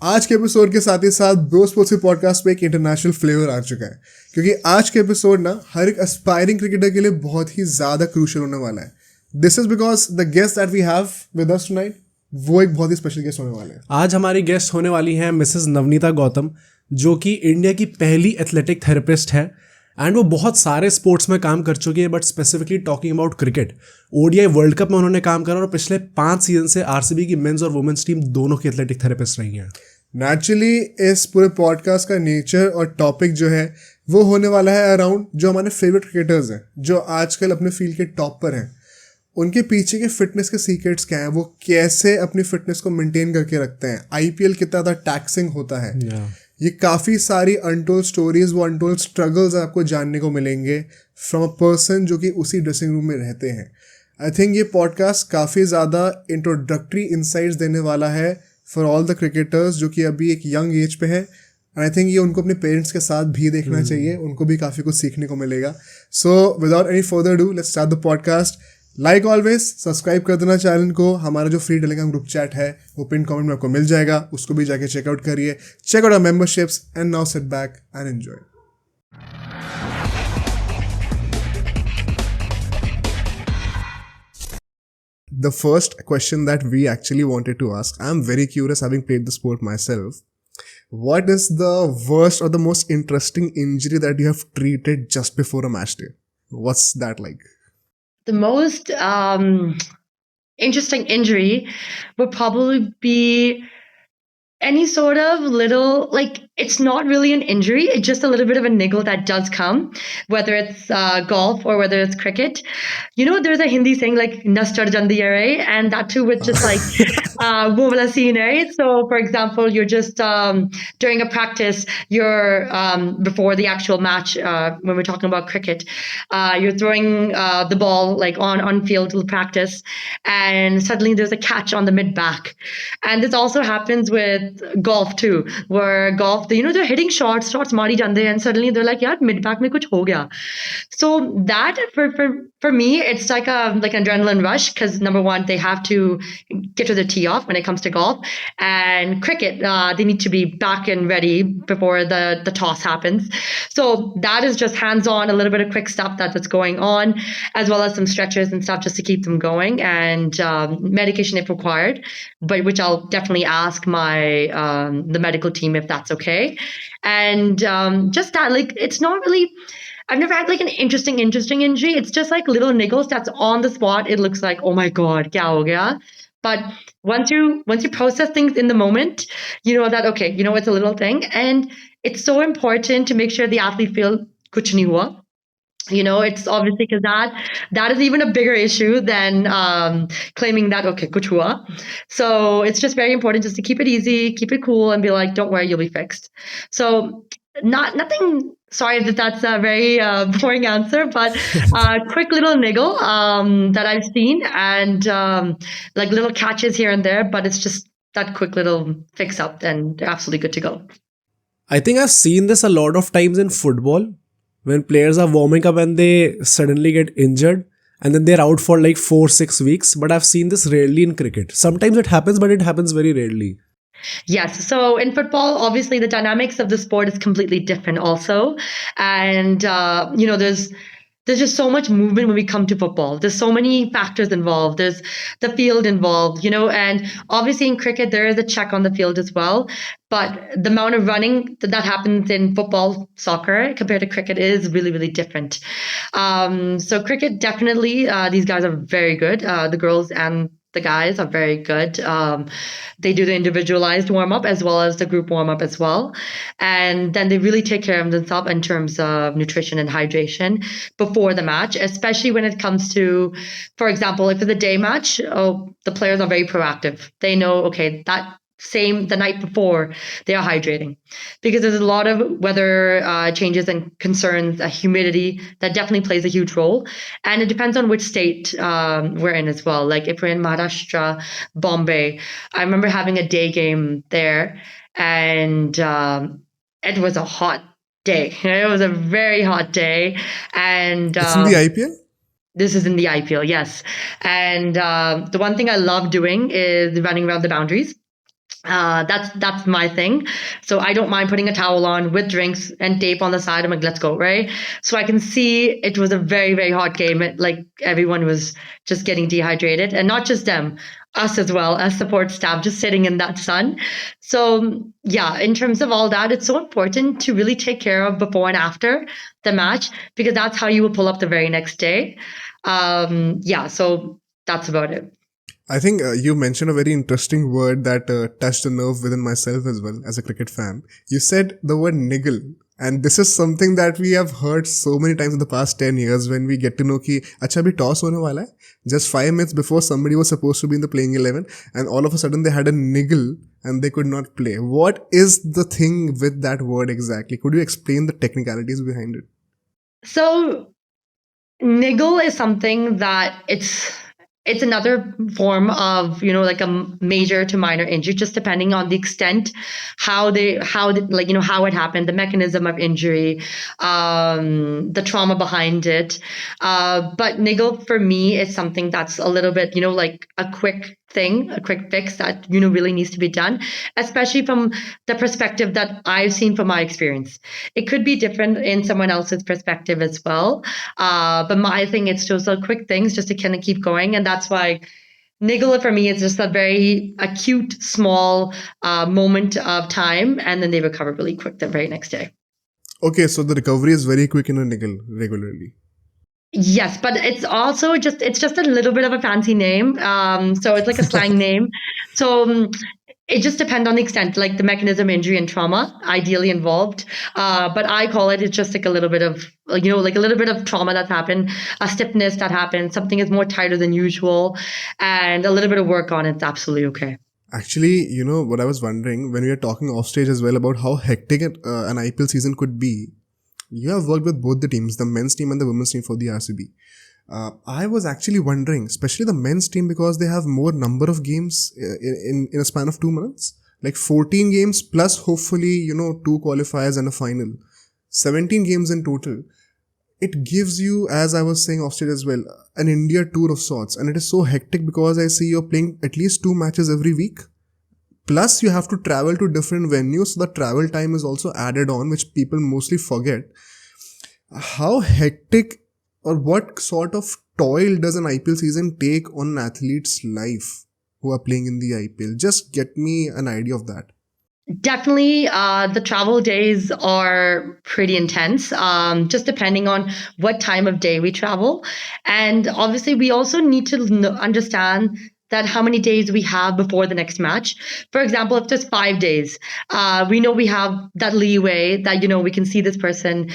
आज के एपिसोड के साथ ही साथ ब्रो स्पोर्ट्स पॉडकास्ट पे एक इंटरनेशनल फ्लेवर आ चुका है, क्योंकि आज के एपिसोड ना हर एक एस्पायरिंग क्रिकेटर के लिए बहुत ही ज़्यादा क्रूशियल होने वाला है. This is because the guest that we have with us tonight, वो एक बहुत ही स्पेशल गेस्ट होने वाले हैं. आज हमारी गेस्ट होने वाली हैं मिसेस नवनीता गौतम, जो कि इंडिया की पहली एथलेटिक थेरेपिस्ट है एंड वो बहुत सारे स्पोर्ट्स में काम कर चुकी है, but specifically talking about cricket. ODI world cup में उन्होंने काम करा और पिछले 5 सीजन से आरसीबी की मेंस और वुमेन्स टीम दोनों की एथलेटिक थेरेपिस्ट रही हैं. नेचुरली इस पूरे पॉडकास्ट का नेचर और टॉपिक जो है वो होने वाला है अराउंड जो हमारे फेवरेट क्रिकेटर्स हैं, जो आजकल अपने फील्ड के टॉप पर हैं. उनके पीछे के फिटनेस के सीक्रेट्स क्या हैं, वो कैसे अपनी फिटनेस को मेंटेन करके रखते हैं, आईपीएल कितना ज़्यादा टैक्सिंग होता है. ये काफ़ी सारी अनटोल्ड स्टोरीज, वो अनटोल्ड स्ट्रगल्स आपको जानने को मिलेंगे फ्रॉम अ पर्सन जो कि उसी ड्रेसिंग रूम में रहते हैं. आई थिंक ये पॉडकास्ट काफ़ी ज़्यादा इंट्रोडक्टरी इंसाइट्स देने वाला है फॉर ऑल द क्रिकेटर्स जो कि अभी एक यंग एज पे है. एंड आई थिंक ये उनको अपने पेरेंट्स के साथ भी देखना चाहिए, उनको भी काफ़ी कुछ सीखने को मिलेगा. So without any further do, let's start the podcast. Like always subscribe कर देना चैनल को. हमारा जो फ्री टेलीग्राम ग्रुप चैट है वो पिन कमेंट में आपको मिल जाएगा, उसको भी जाके चेकआउट करिए. Check out our memberships and now sit back and enjoy. The first question that we actually wanted to ask, I'm very curious having played the sport myself. What is the worst or the most interesting injury that you have treated just before a match day? What's that like? The most interesting injury would probably be any sort of little, like, it's not really an injury, it's just a little bit of a niggle that does come, whether it's golf or whether it's cricket. You know, there's a Hindi saying like nas chad jandi hai, right? And that too with just like wo wala scene, right? So for example, you're just during a practice, you're before the actual match, when we're talking about cricket, you're throwing the ball like on field to practice, and suddenly there's a catch on the mid back. And this also happens with golf too, where golf, you know, they're hitting shots mari jande, and suddenly they're like, yeah, mid back mein kuch ho gaya. So that for me, it's like an adrenaline rush, because number one, they have to get to the tee off when it comes to golf, and cricket, they need to be back and ready before the toss happens. So that is just hands on, a little bit of quick stuff that's going on, as well as some stretches and stuff just to keep them going, and medication if required, but which I'll definitely ask the medical team if that's okay. And just that, like, it's not really, I've never had like an interesting injury. It's just like little niggles that's on the spot. It looks like, oh my god, kya ho gaya? But once you process things in the moment, you know that, okay, you know, it's a little thing, and it's so important to make sure the athlete feel kuch nahi hua. You know, it's obviously because that is even a bigger issue than claiming that, okay, kuch hua. So it's just very important just to keep it easy, keep it cool, and be like, don't worry, you'll be fixed. So nothing. Sorry if that's a very boring answer, but quick little niggle that I've seen, and like little catches here and there, but it's just that quick little fix up, and they're absolutely good to go. I think I've seen this a lot of times in football when players are warming up and they suddenly get injured and then they're out for like 4-6 weeks. But I've seen this rarely in cricket. Sometimes it happens, but it happens very rarely. Yes. So in football, obviously the dynamics of the sport is completely different also. And, you know, there's just so much movement when we come to football. There's so many factors involved. There's the field involved, you know, and obviously in cricket, there is a check on the field as well. But the amount of running that happens in football, soccer, compared to cricket is really, really different. So cricket, definitely, these guys are very good. The girls and the guys are very good. They do the individualized warm-up as well as the group warm-up as well. And then they really take care of themselves in terms of nutrition and hydration before the match, especially when it comes to, for example, if it's a day match, the players are very proactive. They know, okay, the night before, they are hydrating, because there's a lot of weather changes and concerns, humidity that definitely plays a huge role, and it depends on which state we're in as well. Like if we're in Maharashtra, Bombay, I remember having a day game there, and it was a hot day. It was a very hot day, and It's in the IPL? This is in the IPL, yes. And the one thing I love doing is running around the boundaries. That's my thing. So I don't mind putting a towel on with drinks and tape on the side. I'm like, let's go, right? So I can see it was a very, very hot game. Like everyone was just getting dehydrated, and not just them, us as well as support staff, just sitting in that sun. So yeah, in terms of all that, it's so important to really take care of before and after the match, because that's how you will pull up the very next day. Yeah, so that's about it. I think you mentioned a very interesting word that touched a nerve within myself as well as a cricket fan. You said the word niggle. And this is something that we have heard so many times in the past 10 years when we get to know कि अच्छा अभी toss होने वाला है. Just 5 minutes before somebody was supposed to be in the playing 11 and all of a sudden they had a niggle and they could not play. What is the thing with that word exactly? Could you explain the technicalities behind it? So niggle is something that it's another form of, like a major to minor injury, just depending on the extent, how it happened, the mechanism of injury, the trauma behind it. But niggle for me is something that's a little bit, like a quick thing, a quick fix that, really needs to be done, especially from the perspective that I've seen from my experience. It could be different in someone else's perspective as well. But my thing, it's just quick things just to kind of keep going. And that's why niggle for me is just a very acute, small moment of time. And then they recover really quick the very next day. Okay, so the recovery is very quick in a niggle regularly. Yes, but it's also it's just a little bit of a fancy name. So it's like a slang name. So it just depends on the extent, like the mechanism, injury, and trauma ideally involved. But I call it's just like a little bit of, like a little bit of trauma that's happened, a stiffness that happened, something is more tighter than usual, and a little bit of work on it's absolutely okay. Actually, what I was wondering when we were talking off stage as well about how hectic an IPL season could be. You have worked with both the teams, the men's team and the women's team for the RCB. I was actually wondering, especially the men's team, because they have more number of games in a span of 2 months. Like 14 games plus hopefully, 2 qualifiers and a final. 17 games in total. It gives you, as I was saying off stage as well, an India tour of sorts. And it is so hectic because I see you're playing at least 2 matches every week. Plus, you have to travel to different venues, so the travel time is also added on, which people mostly forget. How hectic or what sort of toil does an IPL season take on an athlete's life who are playing in the IPL? Just get me an idea of that. Definitely, the travel days are pretty intense, just depending on what time of day we travel. And obviously, we also need to understand that how many days we have before the next match. For example, if there's 5 days, we know we have that leeway that, we can see this person,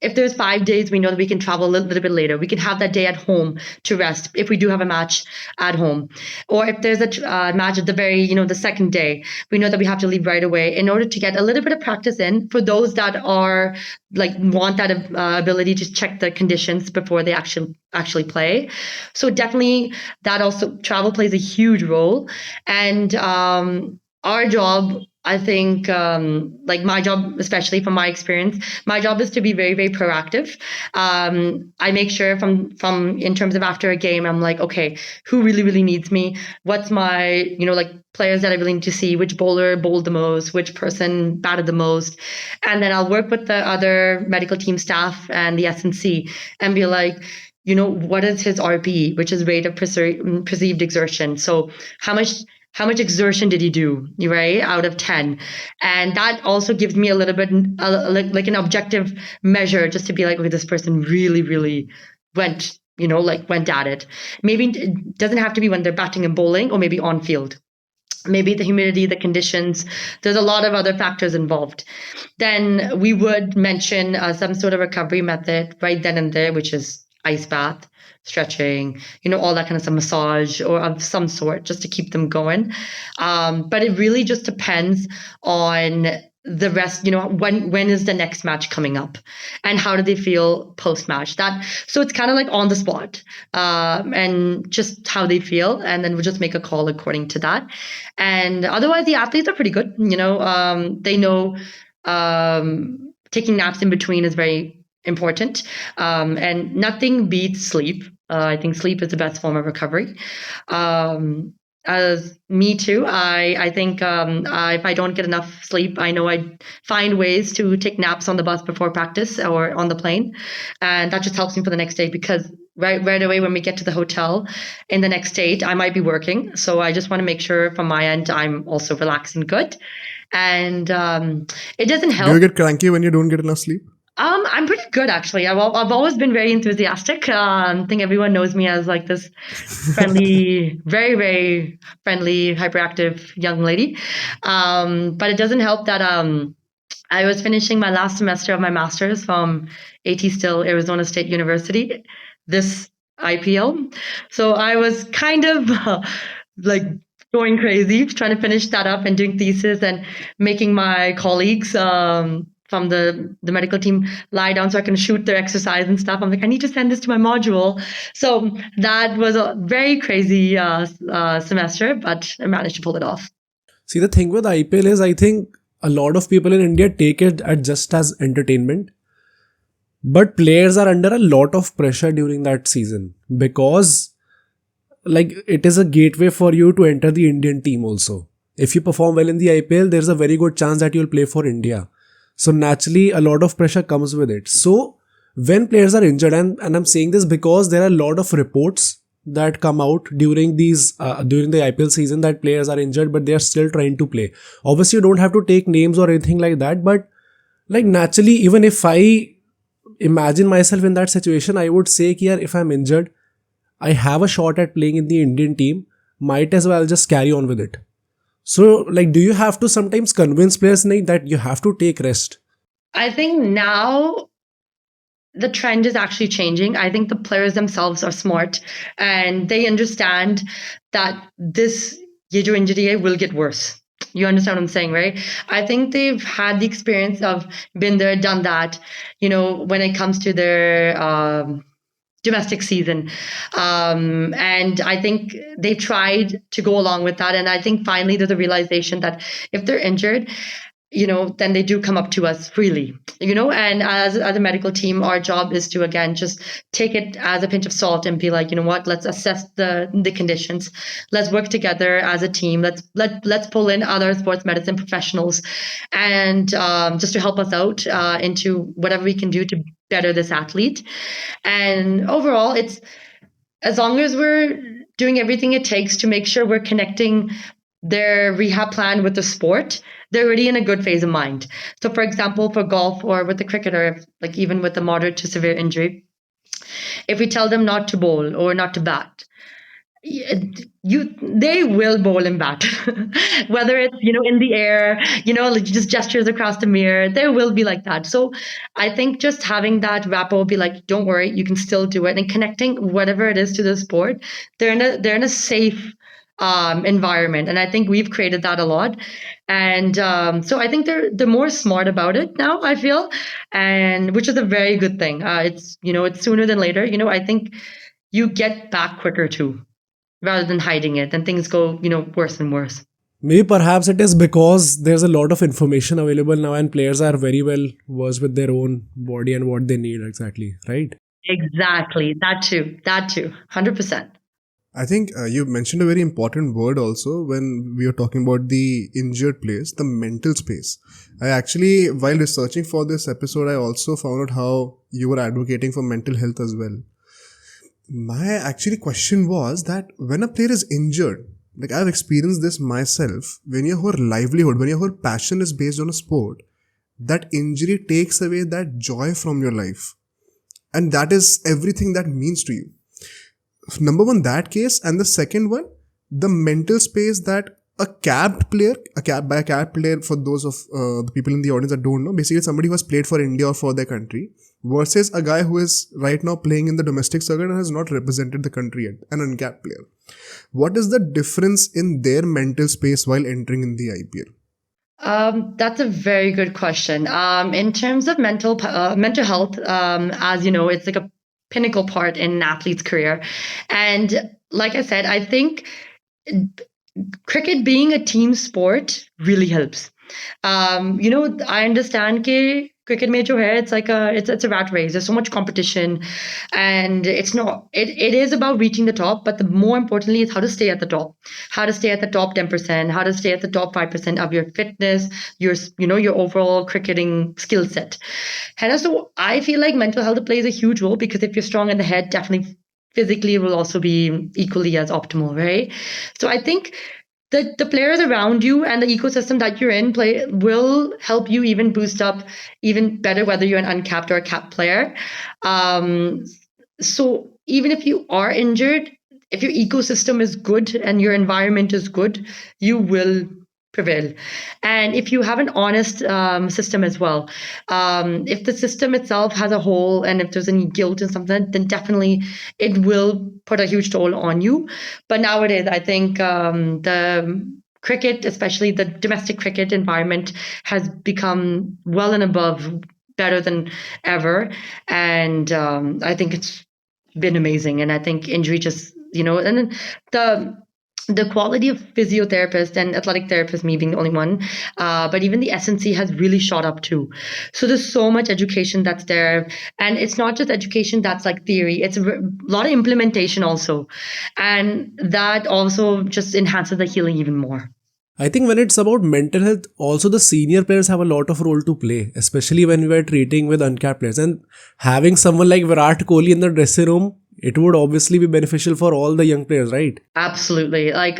if there's 5 days, we know that we can travel a little bit later. We can have that day at home to rest if we do have a match at home. Or if there's a match at the very, the second day, we know that we have to leave right away in order to get a little bit of practice in for those that are want that ability to check the conditions before they actually play. So definitely that also, travel plays a huge role. And our job, I think, my job, especially from my experience, my job is to be very, very proactive. I make sure from in terms of after a game, I'm like, okay, who really, really needs me? What's my, players that I really need to see, which bowler bowled the most, which person batted the most. And then I'll work with the other medical team staff and the S&C and be like, what is his RP, which is rate of perceived exertion. So how much exertion did he do, right, out of 10? And that also gives me a little bit like an objective measure, just to be like, okay, this person really, really went at it. Maybe it doesn't have to be when they're batting and bowling, or maybe on field. Maybe the humidity, the conditions, there's a lot of other factors involved. Then we would mention some sort of recovery method right then and there, which is ice bath, stretching, all that kind of stuff, massage or of some sort, just to keep them going. But it really just depends on the rest, when is the next match coming up and how do they feel post-match. So it's kind of like on the spot, and just how they feel, and then we'll just make a call according to that. And otherwise the athletes are pretty good. They know taking naps in between is very important, and nothing beats sleep. I think sleep is the best form of recovery. as me too. I think if I don't get enough sleep, I know I find ways to take naps on the bus before practice or on the plane, and that just helps me for the next day because right away when we get to the hotel in the next state, I might be working. So I just want to make sure from my end I'm also relaxed and good. And it doesn't Do help. you get cranky when you don't get enough sleep? I'm pretty good actually. I've always been very enthusiastic. I think everyone knows me as like this friendly, very very friendly, hyperactive young lady. But it doesn't help that I was finishing my last semester of my master's from AT Still Arizona State University this IPL. So I was kind of like going crazy trying to finish that up and doing thesis and making my colleagues from the medical team lie down so I can shoot their exercise and stuff. I'm like, I need to send this to my module. So that was a very crazy semester, but I managed to pull it off. See, the thing with IPL is I think a lot of people in India take it at just as entertainment. But players are under a lot of pressure during that season because like it is a gateway for you to enter the Indian team also. If you perform well in the IPL, there's a very good chance that you'll play for India. So naturally, a lot of pressure comes with it. So when players are injured, and I'm saying this because there are a lot of reports that come out during during the IPL season that players are injured, but they are still trying to play. Obviously, you don't have to take names or anything like that, but like naturally, even if I imagine myself in that situation, I would say, "Ki yaar, if I'm injured, I have a shot at playing in the Indian team, might as well just carry on with it." So, like, do you have to sometimes convince players that you have to take rest? I think now the trend is actually changing. I think the players themselves are smart and they understand that this Yejo injury will get worse. You understand what I'm saying, right? I think they've had the experience of been there, done that, when it comes to their domestic season. And I think they've tried to go along with that. And I think finally there's a realization that if they're injured, then they do come up to us freely, and as a medical team, our job is to, again, just take it as a pinch of salt and be like, you know what, let's assess the conditions. Let's work together as a team. Let's pull in other sports medicine professionals and just to help us out into whatever we can do to better this athlete. And overall, it's as long as we're doing everything it takes to make sure we're connecting their rehab plan with the sport, they're already in a good phase of mind. So, for example, for golf or with the cricketer, like even with a moderate to severe injury, if we tell them not to bowl or not to bat, they will bowl and bat. Whether it's in the air, like just gestures across the mirror, they will be like that. So I think just having that rapport, be like, don't worry, you can still do it, and connecting whatever it is to the sport, they're in a safe environment, and I think we've created that a lot. And so I think they're more smart about it now, I feel, and which is a very good thing. It's sooner than later. I think you get back quicker too, rather than hiding it, and things go worse and worse. Maybe perhaps it is because there's a lot of information available now and players are very well versed with their own body and what they need exactly, right? Exactly, that too, 100%. I think you mentioned a very important word also when we were talking about the injured players, the mental space. I actually, while researching for this episode, I also found out how you were advocating for mental health as well. My actually question was that when a player is injured, like I've experienced this myself, when your whole livelihood, when your whole passion is based on a sport, that injury takes away that joy from your life. And that is everything that means to you. Number one, that case. And the second one, the mental space that a capped player, by a capped player, for those of the people in the audience that don't know, basically somebody who has played for India or for their country versus a guy who is right now playing in the domestic circuit and has not represented the country yet, an uncapped player. What is the difference in their mental space while entering in the IPL? That's a very good question. In terms of mental health, as you know, it's like a pinnacle part in an athlete's career. And like I said, I think cricket being a team sport really helps. I understand that cricket mein jo hai, it's a rat race. There's so much competition, and it is about reaching the top, but the more importantly is how to stay at the top. How to stay at the top 10%, how to stay at the top 5% of your fitness, your overall cricketing skill set. And so I feel like mental health plays a huge role, because if you're strong in the head, definitely physically it will also be equally as optimal, right? So I think the players around you and the ecosystem that you're in will help you even boost up even better, whether you're an uncapped or a capped player. So even if you are injured, if your ecosystem is good and your environment is good, you will prevail. And if you have an honest system as well, if the system itself has a hole and if there's any guilt and something, then definitely it will put a huge toll on you. But nowadays, I think the cricket, especially the domestic cricket environment, has become well and above better than ever. And I think it's been amazing. And I think injury just, and then the quality of physiotherapists and athletic therapists, me being the only one, but even the S&C has really shot up too. So there's so much education that's there. And it's not just education that's like theory, it's a lot of implementation also. And that also just enhances the healing even more. I think when it's about mental health, also the senior players have a lot of role to play, especially when we are treating with uncapped players. And having someone like Virat Kohli in the dressing room, it would obviously be beneficial for all the young players, right? Absolutely. Like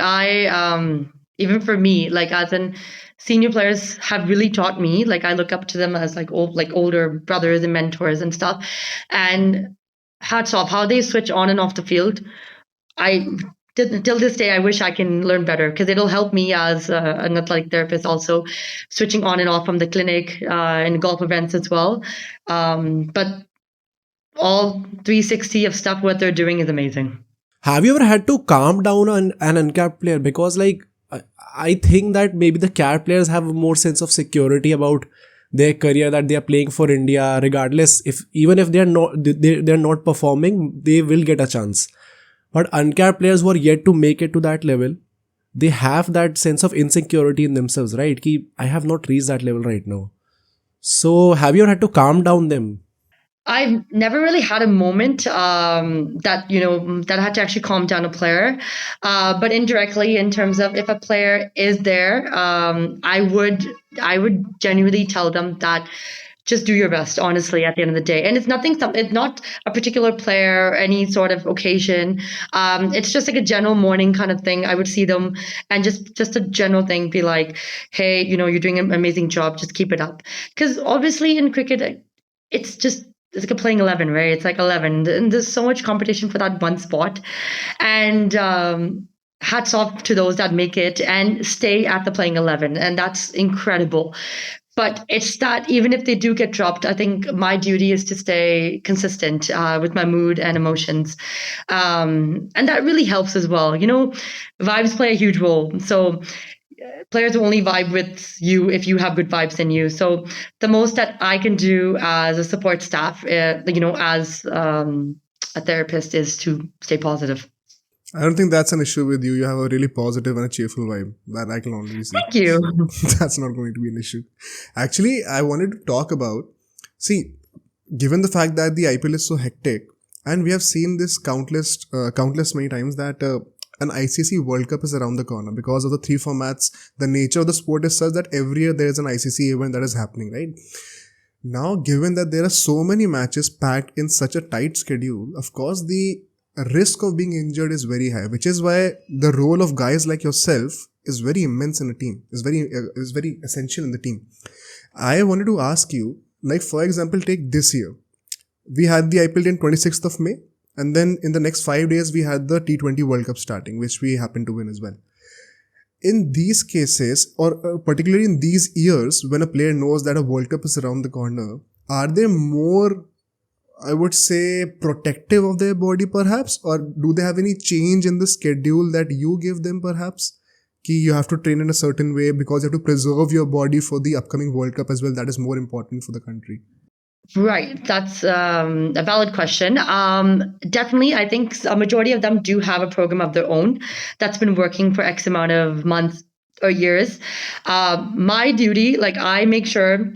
even for me, like as in senior players have really taught me, like I look up to them as like older brothers and mentors and stuff. And hats off how they switch on and off the field. Till this day, I wish I can learn better, because it'll help me as an athletic therapist also, switching on and off from the clinic and golf events as well. But all 360 of stuff, what they're doing is amazing. Have you ever had to calm down an uncapped player? Because I think that maybe the capped players have more sense of security about their career, that they are playing for India, regardless even if they're not performing, they will get a chance. But uncapped players who are yet to make it to that level, they have that sense of insecurity in themselves, right? Ki, I have not reached that level right now. So have you ever had to calm down them? I've never really had a moment that I had to actually calm down a player, but indirectly, in terms of if a player is there, I would genuinely tell them that just do your best, honestly, at the end of the day. And it's not a particular player or any sort of occasion. It's just like a general morning kind of thing. I would see them and just a general thing, be like, hey, you're doing an amazing job. Just keep it up. Because obviously in cricket, it's like a playing 11, right? It's like 11. And there's so much competition for that one spot. And hats off to those that make it and stay at the playing 11. And that's incredible. But it's that even if they do get dropped, I think my duty is to stay consistent with my mood and emotions. And that really helps as well. Vibes play a huge role. So players will only vibe with you if you have good vibes in you. So the most that I can do as a support staff, as a therapist, is to stay positive. I don't think that's an issue with you. You have a really positive and a cheerful vibe that I can already see. Thank you. That's not going to be an issue. Actually, I wanted to talk about, given the fact that the IPL is so hectic, and we have seen this countless many times, that an ICC World Cup is around the corner because of the 3 formats. The nature of the sport is such that every year there is an ICC event that is happening, right? Now, given that there are so many matches packed in such a tight schedule, of course, the risk of being injured is very high, which is why the role of guys like yourself is very immense in a team, is very essential in the team. I wanted to ask you, like, for example, take this year. We had the IPL in 26th of May, and then in the next 5 days, we had the T20 World Cup starting, which we happened to win as well. In these cases, or particularly in these years, when a player knows that a World Cup is around the corner, are they more, I would say, protective of their body perhaps, or do they have any change in the schedule that you give them perhaps? Ki you have to train in a certain way because you have to preserve your body for the upcoming World Cup as well. That is more important for the country. Right. That's a valid question. Definitely, I think a majority of them do have a program of their own that's been working for X amount of months or years. My duty, like I make sure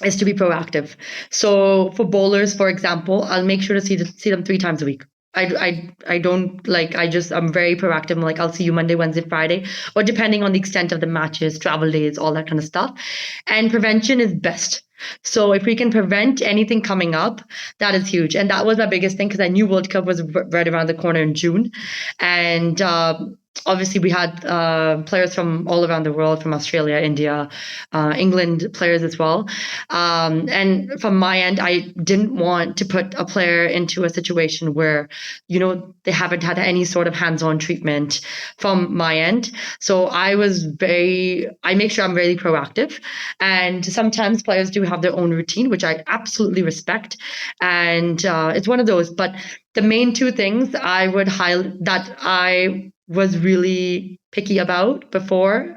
is to be proactive. So for bowlers, for example, I'll make sure to see them 3 times a week. I don't like, I'm very proactive. I'm like, I'll see you Monday, Wednesday, Friday, or depending on the extent of the matches, travel days, all that kind of stuff. And prevention is best. So if we can prevent anything coming up, that is huge. And that was my biggest thing, because I knew World Cup was right around the corner in June. And obviously we had players from all around the world, from Australia, India, England players as well. And from my end, I didn't want to put a player into a situation where, they haven't had any sort of hands-on treatment from my end. So I make sure I'm really proactive. And sometimes players do have their own routine, which I absolutely respect. And it's one of those. But the main two things I would highlight that I was really picky about before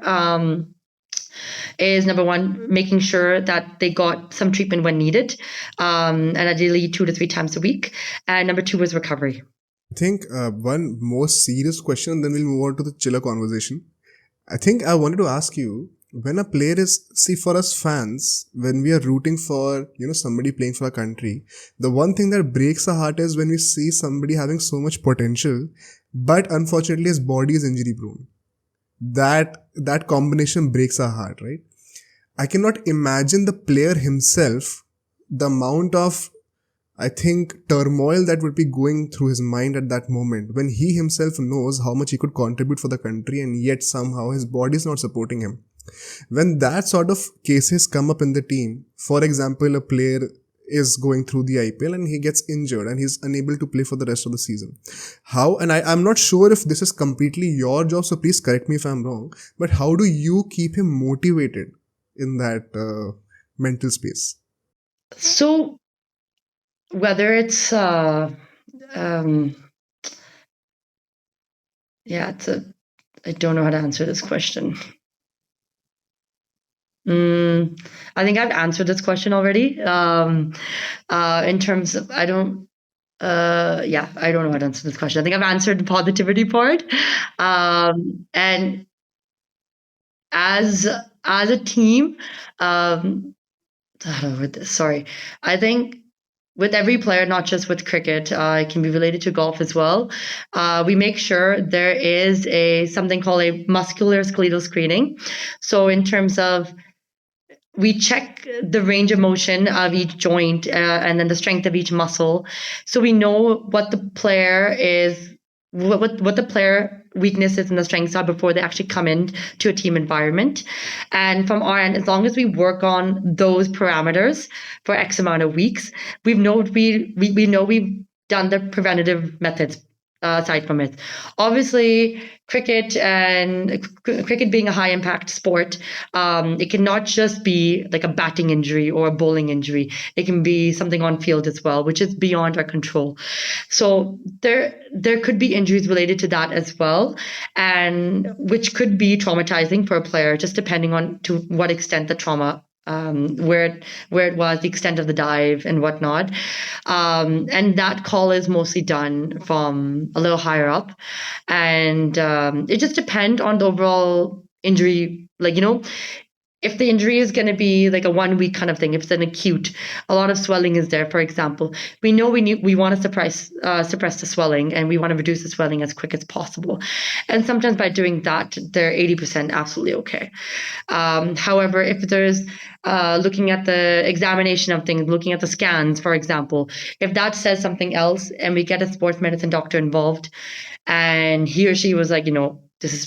is, number one, making sure that they got some treatment when needed, and ideally 2 to 3 times a week. And number two was recovery. I think one more serious question, and then we'll move on to the chiller conversation. I think I wanted to ask you, when a player is, see, for us fans, when we are rooting for, somebody playing for our country, the one thing that breaks our heart is when we see somebody having so much potential, but unfortunately his body is injury prone. That combination breaks our heart, right? I cannot imagine the player himself, the amount of, I think, turmoil that would be going through his mind at that moment, when he himself knows how much he could contribute for the country and yet somehow his body is not supporting him. When that sort of cases come up in the team, for example, a player is going through the IPL and he gets injured and he's unable to play for the rest of the season. How, and I'm not sure if this is completely your job, so please correct me if I'm wrong, but how do you keep him motivated in that mental space? So whether it's I don't know how to answer this question. I think I've answered this question already. In terms of, I don't know how to answer this question. I think I've answered the positivity part. And as a team, I think with every player, not just with cricket, it can be related to golf as well. We make sure there is something called a musculoskeletal screening. So in terms of, we check the range of motion of each joint and then the strength of each muscle, so we know what the player is, what the player weaknesses and the strengths are before they actually come in to a team environment. And from our end, as long as we work on those parameters for X amount of weeks, we know we've done the preventative methods. Aside from it, obviously, cricket being a high impact sport, it cannot just be like a batting injury or a bowling injury. It can be something on field as well, which is beyond our control. So there could be injuries related to that as well, and which could be traumatizing for a player, just depending on to what extent the trauma, where it was, the extent of the dive and whatnot. And that call is mostly done from a little higher up. And it just depends on the overall injury. If the injury is going to be like a 1 week kind of thing, if it's an acute, a lot of swelling is there, for example, we know we want to suppress the swelling, and we want to reduce the swelling as quick as possible. And sometimes by doing that, they're 80% absolutely okay. However, if there's looking at the examination of things, looking at the scans, for example, if that says something else and we get a sports medicine doctor involved and he or she was like, this is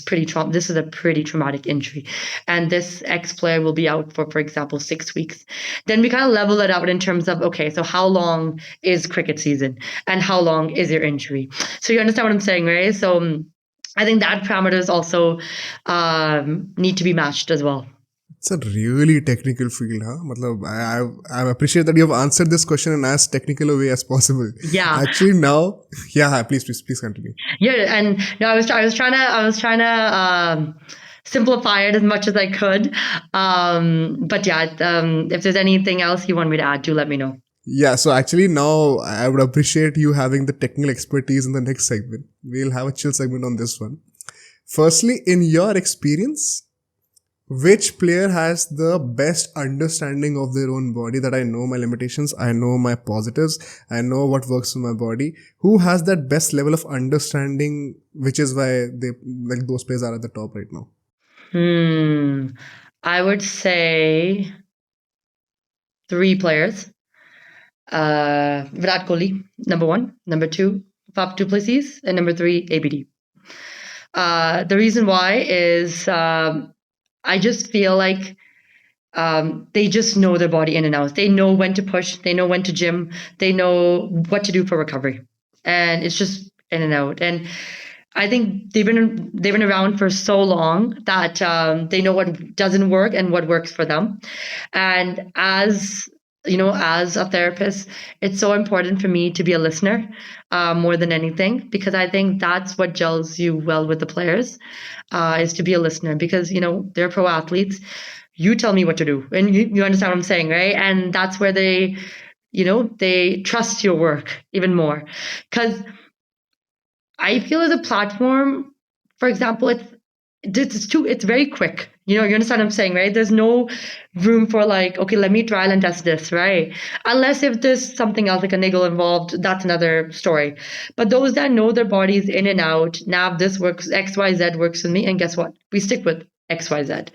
a pretty traumatic injury, and this ex-player will be out for example, 6 weeks. Then we kind of level it out in terms of, okay, so how long is cricket season and how long is your injury? So you understand what I'm saying, right? So I think that parameters also need to be matched as well. It's a really technical field, huh? I appreciate that you have answered this question in as technical a way as possible. Yeah. Actually, now, please continue. Yeah, and no, I was trying to simplify it as much as I could. But yeah, if there's anything else you want me to add, do let me know. Yeah, so actually now I would appreciate you having the technical expertise in the next segment. We'll have a chill segment on this one. Firstly, in your experience, which player has the best understanding of their own body, that I know my limitations, I know my positives, I know what works for my body? Who has that best level of understanding, which is why they, like, those players are at the top right now? I would say 3 players. Virat Kohli, number 1. Number 2, Faf du Plessis. And number 3, ABD. The reason why is I just feel like they just know their body in and out. They know when to push. They know when to gym. They know what to do for recovery. And it's just in and out. And I think they've been around for so long that they know what doesn't work and what works for them. And as as a therapist, it's so important for me to be a listener more than anything, because I think that's what gels you well with the players, is to be a listener, because they're pro athletes. You tell me what to do, and you understand what I'm saying, right? And that's where they trust your work even more, because I feel as a platform, for example, it's very quick. You understand what I'm saying, right? There's no room for like, okay, let me trial and test this, right? Unless if there's something else like a niggle involved, that's another story. But those that know their bodies in and out, Nav, this works, XYZ works with me, and guess what? We stick with XYZ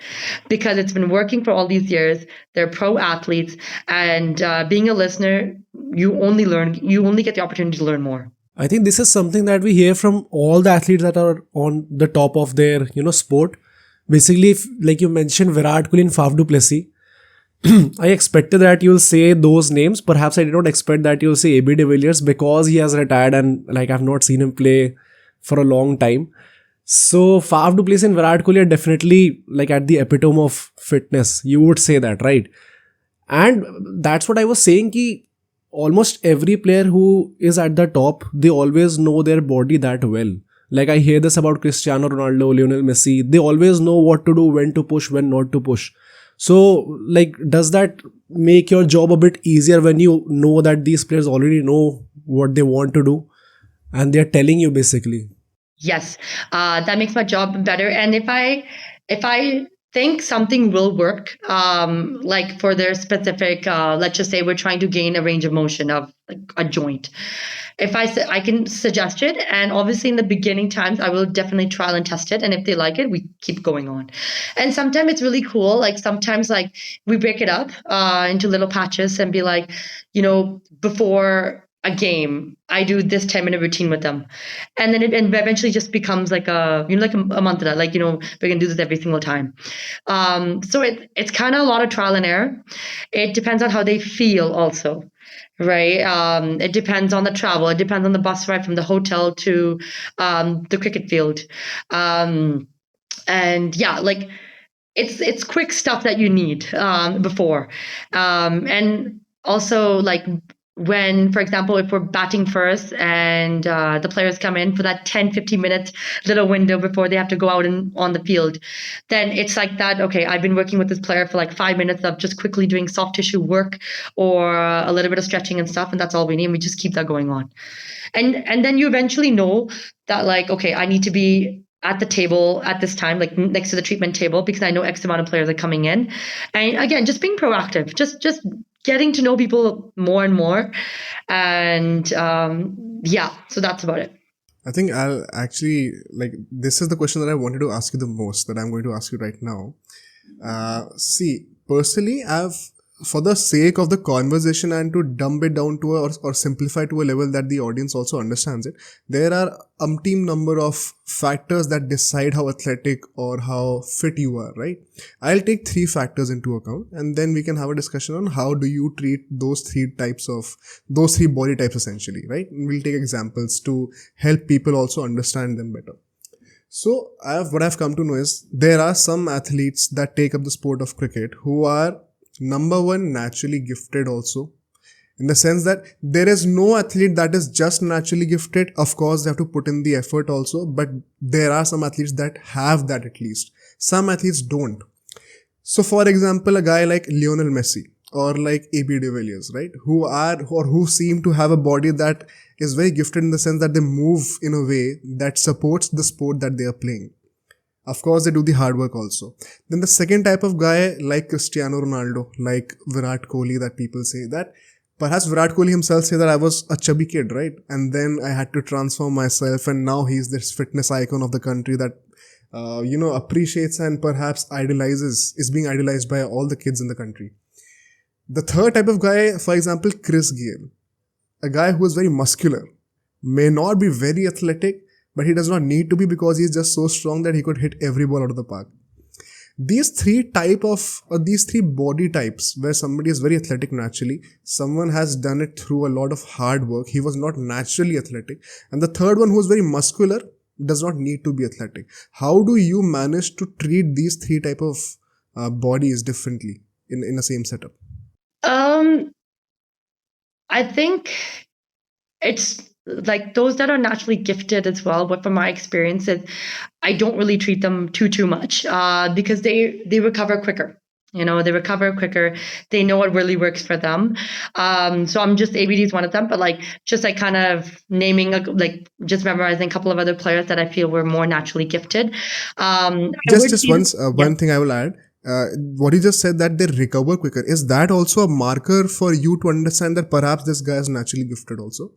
because it's been working for all these years. They're pro athletes, and being a listener, you only get the opportunity to learn more. I think this is something that we hear from all the athletes that are on the top of their, sport. Basically, if, like you mentioned, Virat Kohli and Faf du Plessis, I expected that you'll say those names. Perhaps I did not expect that you'll say AB de Villiers, because he has retired and like I've not seen him play for a long time. So Faf du Plessis and Virat Kohli are definitely like at the epitome of fitness. You would say that, right? And that's what I was saying, ki almost every player who is at the top, they always know their body that well. Like I hear this about Cristiano Ronaldo, Lionel Messi. They always know what to do, when to push, when not to push. So like, does that make your job a bit easier when you know that these players already know what they want to do and they're telling you basically? Yes, that makes my job better. And if I think something will work, like for their specific, let's just say we're trying to gain a range of motion of like a joint. If I can suggest it, and obviously in the beginning times, I will definitely trial and test it. And if they like it, we keep going on. And sometimes it's really cool. Like sometimes like we break it up into little patches and be like, before a game, I do this 10-minute routine with them. And then it eventually just becomes like like a mantra, like, we're going to do this every single time. So it's kind of a lot of trial and error. It depends on how they feel also, right? It depends on the travel. It depends on the bus ride from the hotel to the cricket field. And yeah, like it's quick stuff that you need before. And also like when, for example, if we're batting first and the players come in for that 10-15 minute little window before they have to go out on the field, then it's like that, okay, I've been working with this player for like 5 minutes of just quickly doing soft tissue work or a little bit of stretching and stuff, and that's all we need, and we just keep that going on. And then you eventually know that like, okay, I need to be at the table at this time, like next to the treatment table, because I know X amount of players are coming in. And again, just being proactive, just getting to know people more and more. And yeah, so that's about it. I think I'll actually, like, this is the question that I wanted to ask you the most, that I'm going to ask you right now. See, personally, for the sake of the conversation and to dumb it down to or simplify to a level that the audience also understands it, there are umpteen number of factors that decide how athletic or how fit you are, right? I'll take 3 factors into account, and then we can have a discussion on how do you treat those 3 body types essentially, right? And we'll take examples to help people also understand them better. So what I've come to know is there are some athletes that take up the sport of cricket who are, number one, naturally gifted also, in the sense that there is no athlete that is just naturally gifted. Of course, they have to put in the effort also, but there are some athletes that have that at least. Some athletes don't. So for example, a guy like Lionel Messi or like AB de Villiers, right, who seem to have a body that is very gifted in the sense that they move in a way that supports the sport that they are playing. Of course, they do the hard work also. Then the second type of guy, like Cristiano Ronaldo, like Virat Kohli, that people say that perhaps Virat Kohli himself say that I was a chubby kid, right? And then I had to transform myself, and now he's this fitness icon of the country that appreciates and perhaps is being idolized by all the kids in the country. The third type of guy, for example, Chris Gayle, a guy who is very muscular, may not be very athletic, but he does not need to be because he is just so strong that he could hit every ball out of the park. These three body types where somebody is very athletic naturally, someone has done it through a lot of hard work, he was not naturally athletic, and the third one who is very muscular does not need to be athletic. How do you manage to treat these three type of bodies differently in the same setup? I think it's like those that are naturally gifted as well. But from my experience, I don't really treat them too much because they recover quicker. They recover quicker. They know what really works for them. So I'm just ABD is one of them, but just kind of naming just memorizing a couple of other players that I feel were more naturally gifted. One thing I will add. What you just said that they recover quicker, is that also a marker for you to understand that perhaps this guy is naturally gifted also?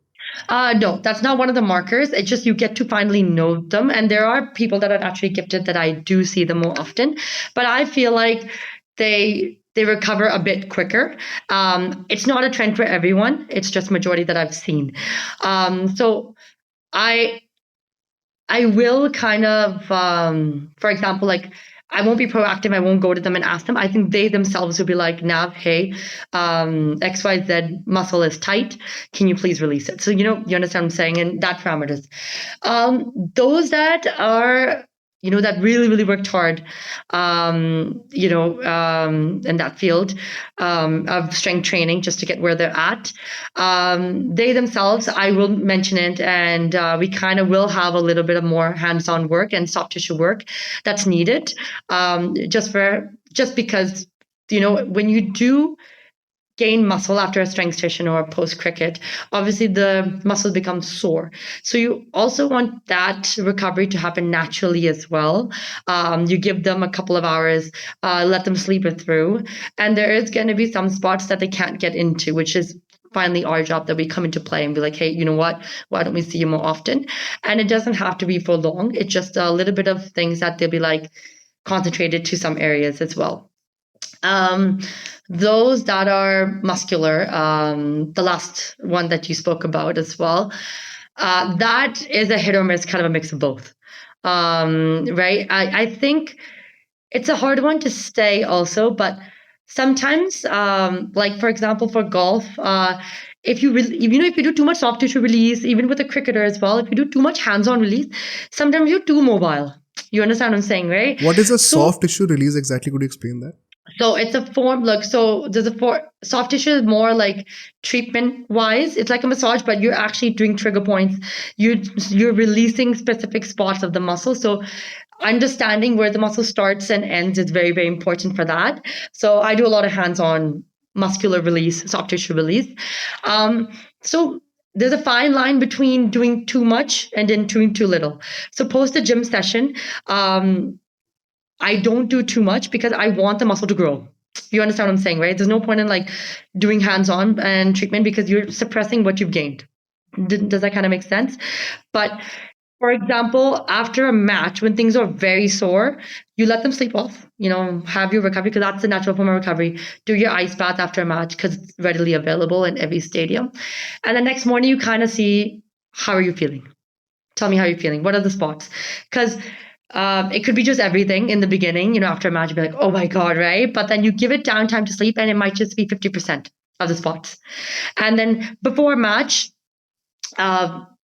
No, that's not one of the markers. It's just you get to finally know them. And there are people that are naturally gifted that I do see them more often. But I feel like they recover a bit quicker. It's not a trend for everyone. It's just majority that I've seen. So I will kind of, for example, I won't be proactive. I won't go to them and ask them. I think they themselves will be like, Nav, hey, XYZ muscle is tight. Can you please release it? So, you understand what I'm saying? And that parameters. Those that are, that really, really worked hard, in that field of strength training just to get where they're at. They themselves, I will mention it, and we kind of will have a little bit of more hands-on work and soft tissue work that's needed, just because, when you do gain muscle after a strength session or post cricket, obviously the muscle becomes sore. So you also want that recovery to happen naturally as well. You give them a couple of hours, let them sleep it through. And there is going to be some spots that they can't get into, which is finally our job that we come into play and be like, hey, you know what? Why don't we see you more often? And it doesn't have to be for long. It's just a little bit of things that they'll be concentrated to some areas as well. Those that are muscular, the last one that you spoke about as well, that is a hit or miss, kind of a mix of both. Right? I think it's a hard one to stay also, but sometimes, for example, for golf, if you do too much soft tissue release, even with a cricketer as well, if you do too much hands-on release, sometimes you're too mobile. You understand what I'm saying, right? What is a soft tissue release exactly? Could you explain that? So it's a form, so there's soft tissue is more treatment wise. It's like a massage, but you're actually doing trigger points. You're releasing specific spots of the muscle. So understanding where the muscle starts and ends is very, very important for that. So I do a lot of hands-on muscular release, soft tissue release. So there's a fine line between doing too much and then doing too little. So post a gym session, I don't do too much because I want the muscle to grow. You understand what I'm saying, right? There's no point in doing hands-on and treatment because you're suppressing what you've gained. Does that kind of make sense? But for example, after a match, when things are very sore, you let them sleep off, have your recovery because that's the natural form of recovery. Do your ice bath after a match because it's readily available in every stadium. And the next morning you kind of see, how are you feeling? Tell me how you're feeling. What are the spots? Because it could be just everything in the beginning, after a match, you'd be like, oh my God, right? But then you give it downtime to sleep and it might just be 50% of the spots. And then before a match,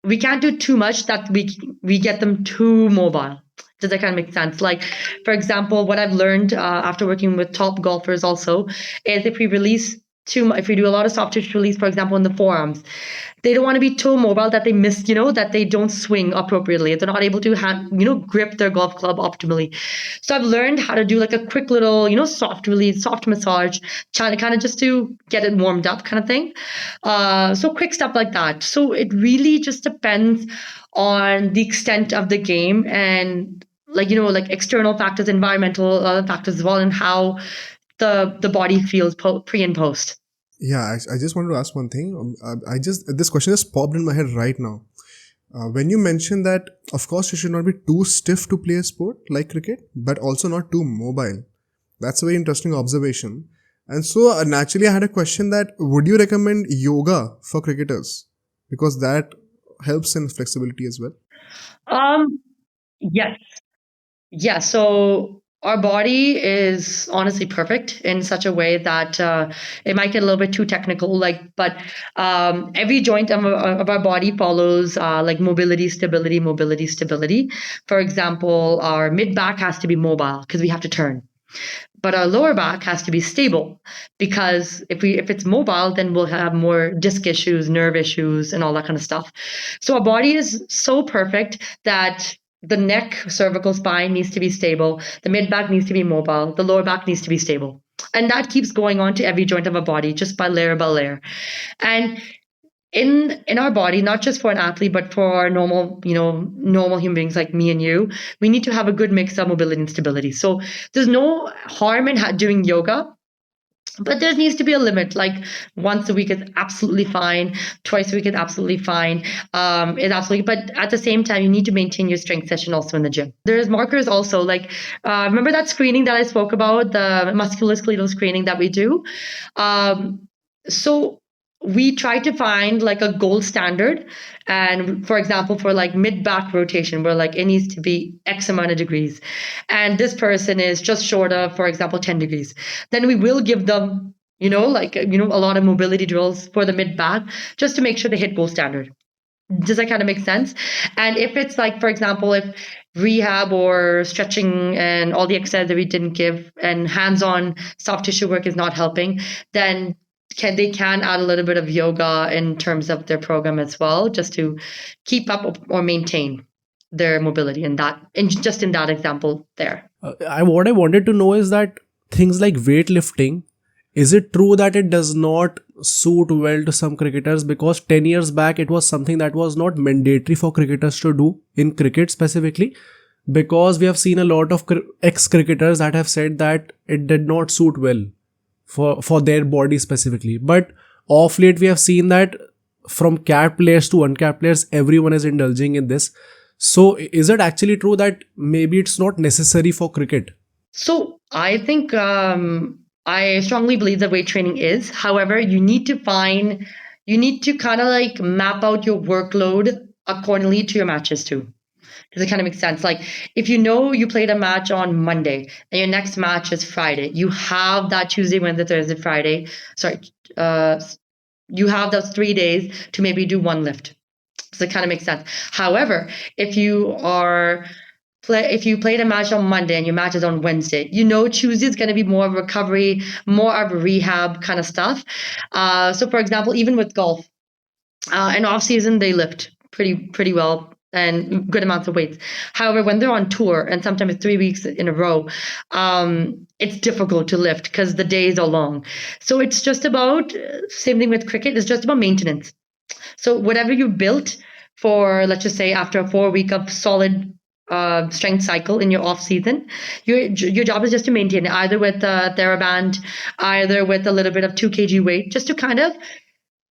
we can't do too much that we get them too mobile. Does that kind of make sense? For example, what I've learned after working with top golfers also is if we do a lot of soft tissue release, for example, in the forearms, they don't want to be too mobile that they miss, that they don't swing appropriately. They're not able to grip their golf club optimally. So I've learned how to do a quick little, soft release, soft massage, kind of just to get it warmed up kind of thing. So quick stuff like that. So it really just depends on the extent of the game and like external factors, environmental factors as well, and how the body feels pre and post. Yeah, I just wanted to ask one thing. This question just popped in my head right now. When you mentioned that, of course, you should not be too stiff to play a sport like cricket, but also not too mobile. That's a very interesting observation. And so naturally, I had a question that would you recommend yoga for cricketers? Because that helps in flexibility as well. Yes. Yeah, so our body is honestly perfect in such a way that it might get a little bit too technical, but every joint of our body follows like mobility, stability, mobility, stability. For example, our mid back has to be mobile because we have to turn. But our lower back has to be stable because if it's mobile, then we'll have more disc issues, nerve issues, and all that kind of stuff. So our body is so perfect that the neck, cervical spine needs to be stable, the mid back needs to be mobile, the lower back needs to be stable. And that keeps going on to every joint of our body just by layer. And in our body, not just for an athlete, but for our normal human beings like me and you, we need to have a good mix of mobility and stability. So there's no harm in doing yoga, but there needs to be a limit. Like once a week is absolutely fine, twice a week is absolutely fine. But at the same time, you need to maintain your strength session also in the gym. There's markers also, like remember that screening that I spoke about, the musculoskeletal screening that we do. So we try to find like a gold standard, and for example, for like mid back rotation, where like it needs to be X amount of degrees, and this person is just short of, for example, 10 degrees, then we will give them a lot of mobility drills for the mid back just to make sure they hit gold standard. Does that kind of make sense? And if it's like, for example, if rehab or stretching and all the exercise that we didn't give and hands-on soft tissue work is not helping, then they can add a little bit of yoga in terms of their program as well, just to keep up or maintain their mobility in that, just in that example there. What I wanted to know is that things like weightlifting, is it true that it does not suit well to some cricketers? Because 10 years back, it was something that was not mandatory for cricketers to do in cricket specifically. Because we have seen a lot of ex-cricketers that have said that it did not suit well for their body specifically. But of late, we have seen that from capped players to uncapped players, everyone is indulging in this. So is it actually true that maybe it's not necessary for cricket? So I think I strongly believe that weight training is. However, you need to kind of like map out your workload accordingly to your matches too. Does it kind of make sense? Like if you played a match on Monday and your next match is Friday, you have that Tuesday, Wednesday, Thursday, Friday. Sorry, you have those 3 days to maybe do one lift. Does it kind of make sense? However, if you played a match on Monday and your match is on Wednesday, Tuesday is going to be more of recovery, more of rehab kind of stuff. So for example, even with golf, in off season they lift pretty well and good amounts of weights. However, when they're on tour and sometimes 3 weeks in a row, it's difficult to lift because the days are long. So it's just about, same thing with cricket, it's just about maintenance. So whatever you built for, let's just say after a 4 week of solid strength cycle in your off season, your job is just to maintain it, either with a TheraBand, either with a little bit of 2 kg weight, just to kind of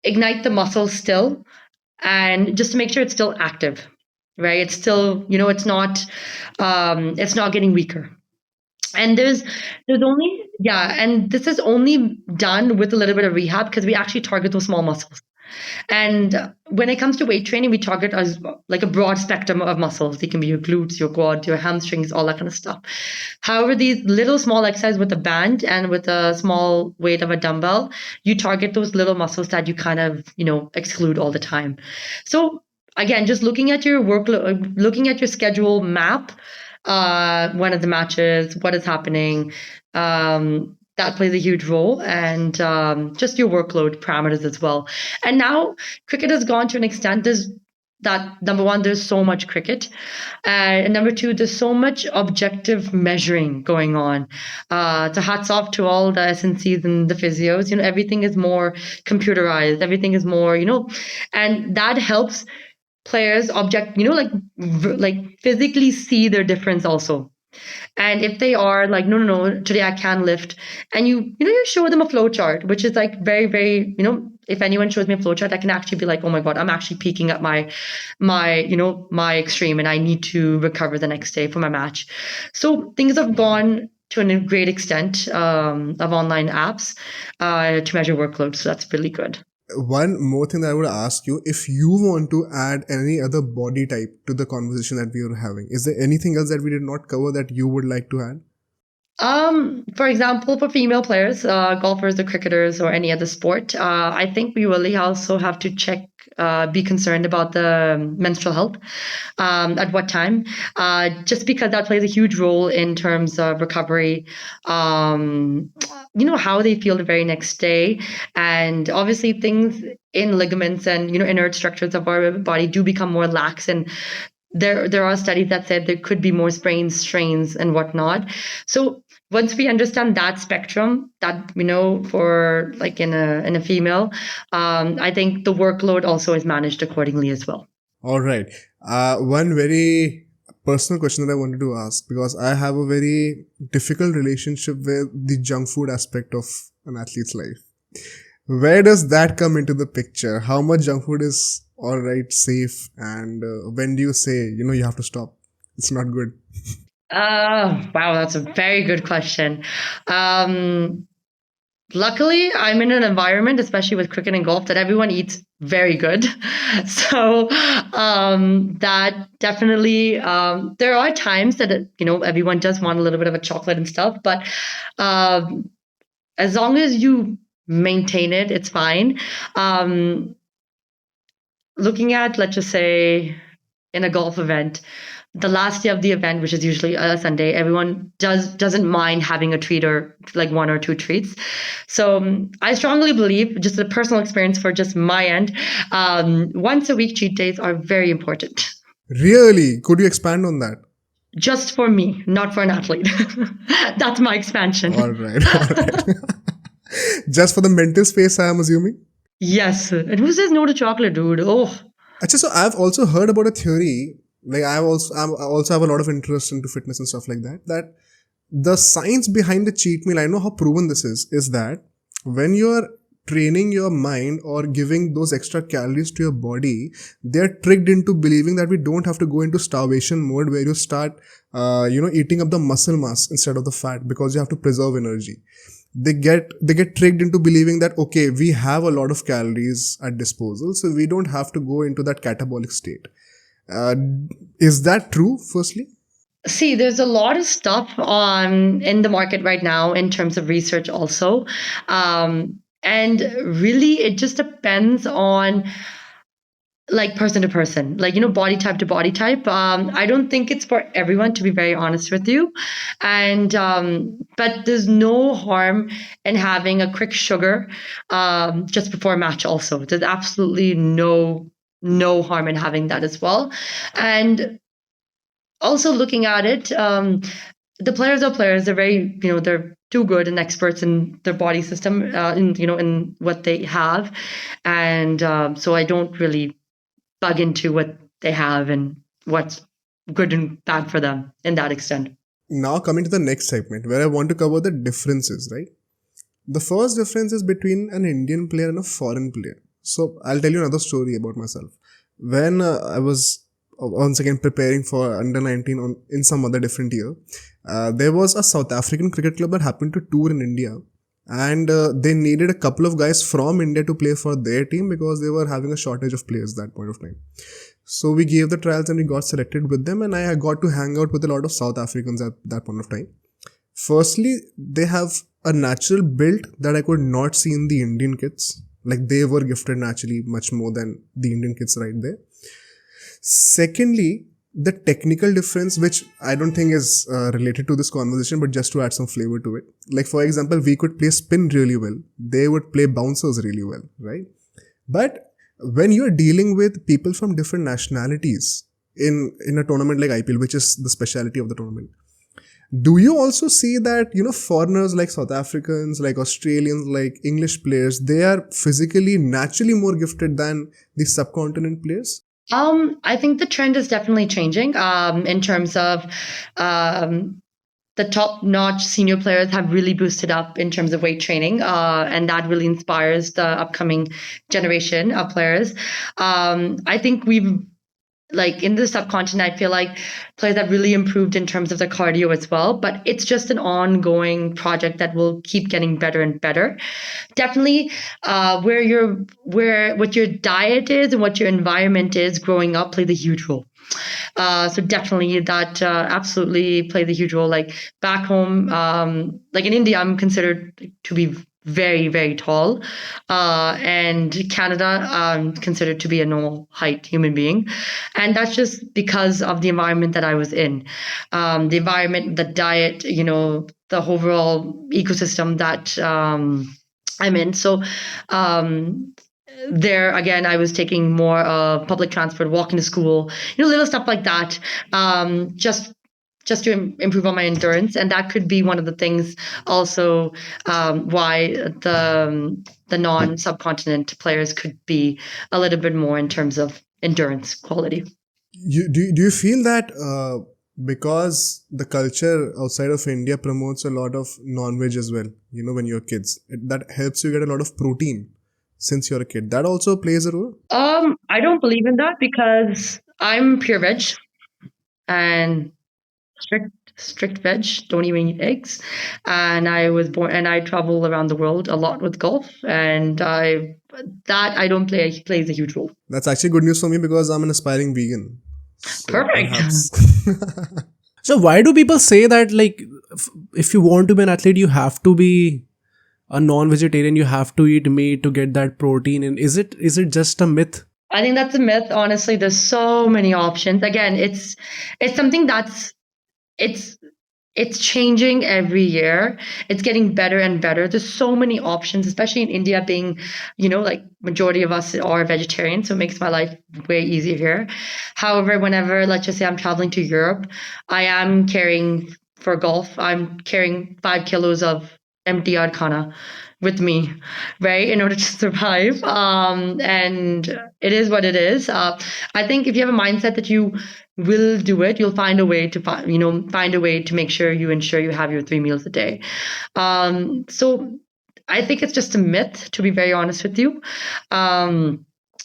ignite the muscles still, and just to make sure it's still active, right? It's still, it's not getting weaker. And there's only, and this is only done with a little bit of rehab because we actually target those small muscles. And when it comes to weight training, we target as like a broad spectrum of muscles. They can be your glutes, your quads, your hamstrings, all that kind of stuff. However, these little small exercises with a band and with a small weight of a dumbbell, you target those little muscles that you kind of, exclude all the time. So again, just looking at your workload, looking at your schedule map, when are the matches, what is happening, that plays a huge role, and just your workload parameters as well. And now cricket has gone to an extent, that number one, there's so much cricket, and number two, there's so much objective measuring going on. So hats off to all the SNCs and the physios. Everything is more computerized, everything is more, and that helps players like physically see their difference also. And if they are like, no, today I can lift, and you show them a flow chart, which is like very, very, if anyone shows me a flow chart, I can actually be like, oh my God, I'm actually peaking at my extreme, and I need to recover the next day for my match. So things have gone to a great extent of online apps to measure workload. So that's really good. One more thing that I would ask you, if you want to add any other body type to the conversation that we are having, is there anything else that we did not cover that you would like to add? For example, for female players, golfers or cricketers or any other sport, I think we really also have to be concerned about the menstrual health. At what time? Just because that plays a huge role in terms of recovery. How they feel the very next day, and obviously things in ligaments and inert structures of our body do become more lax, and there are studies that said there could be more sprains, strains, and whatnot. So once we understand that spectrum, that for like in a female, I think the workload also is managed accordingly as well. All right. One very personal question that I wanted to ask, because I have a very difficult relationship with the junk food aspect of an athlete's life. Where does that come into the picture? How much junk food is all right, safe, and when do you say you have to stop? It's not good. Wow, that's a very good question. Luckily, I'm in an environment, especially with cricket and golf, that everyone eats very good. So that definitely, there are times that everyone does want a little bit of a chocolate and stuff, but as long as you maintain it, it's fine. Looking at, let's just say, in a golf event, the last day of the event, which is usually a Sunday, everyone doesn't mind having a treat or like one or two treats. So I strongly believe, just a personal experience for just my end, once a week cheat days are very important. Really? Could you expand on that? Just for me, not for an athlete. That's my expansion. All right. Just for the mental space, I am assuming? Yes. And who says no to chocolate, dude? Oh. Actually, so I've also heard about a theory. Like I also have a lot of interest into fitness and stuff like that. That the science behind the cheat meal, I know how proven this is that when you're training your mind or giving those extra calories to your body, they're tricked into believing that we don't have to go into starvation mode where you start, eating up the muscle mass instead of the fat, because you have to preserve energy. They get tricked into believing that, okay, we have a lot of calories at disposal, so we don't have to go into that catabolic state. Is that true, firstly? See, there's a lot of stuff in the market right now in terms of research also. And really, it just depends on like person to person, like, body type to body type. I don't think it's for everyone, to be very honest with you. And, but there's no harm in having a quick sugar just before a match also. There's absolutely no harm in having that as well. And also looking at it, the players are players. They're very, they're too good and experts in their body system, in what they have. And so I don't really bug into what they have and what's good and bad for them in that extent. Now coming to the next segment where I want to cover the differences, right? The first difference is between an Indian player and a foreign player. So I'll tell you another story about myself. When I was once again preparing for under 19 in some other different year, there was a South African cricket club that happened to tour in India, and they needed a couple of guys from India to play for their team because they were having a shortage of players at that point of time. So we gave the trials and we got selected with them, and I got to hang out with a lot of South Africans at that point of time. Firstly, they have a natural build that I could not see in the Indian kids. Like, they were gifted naturally much more than the Indian kids right there. Secondly, the technical difference, which I don't think is related to this conversation, but just to add some flavor to it. Like, for example, we could play spin really well. They would play bouncers really well, right? But when you're dealing with people from different nationalities in a tournament like IPL, which is the speciality of the tournament, do you also see that, foreigners like South Africans, like Australians, like English players, they are physically, naturally more gifted than the subcontinent players? I think the trend is definitely changing in terms of the top-notch senior players have really boosted up in terms of weight training, and that really inspires the upcoming generation of players. I think we've like in the subcontinent, I feel like players have really improved in terms of their cardio as well, but it's just an ongoing project that will keep getting better and better. Definitely, where what your diet is and what your environment is growing up plays a huge role. So definitely that absolutely plays a huge role. Like back home, like in India, I'm considered to be very, very tall. And Canada, considered to be a normal height human being. And that's just because of the environment that I was in. The environment, the diet, the overall ecosystem that I'm in. So there again, I was taking more public transport, walking to school, little stuff like that, just to improve on my endurance. And that could be one of the things also why the non-subcontinent players could be a little bit more in terms of endurance quality. Do you feel that because the culture outside of India promotes a lot of non-veg as well, when you're kids, that helps you get a lot of protein since you're a kid? That also plays a role? I don't believe in that because I'm pure veg and strict veg, don't even eat eggs. And I was born and I travel around the world a lot with golf, and I don't plays a huge role. That's actually good news for me because I'm an aspiring vegan. So Perfect. perhaps. So why do people say that, like, if you want to be an athlete, you have to be a non-vegetarian, you have to eat meat to get that protein? And is it just a myth? I think that's a myth. Honestly, there's so many options. Again, it's something that's it's changing every year. It's getting better and better. There's so many options, especially in India being, like majority of us are vegetarian. So it makes my life way easier here. However, whenever, let's just say I'm traveling to Europe, I am carrying for golf, I'm carrying 5 kilos of empty khana with me, right, in order to survive. And it is what it is. I think if you have a mindset that you will do it, you'll find a way to find a way to make sure you ensure you have your 3 meals a day. So I think it's just a myth, to be very honest with you.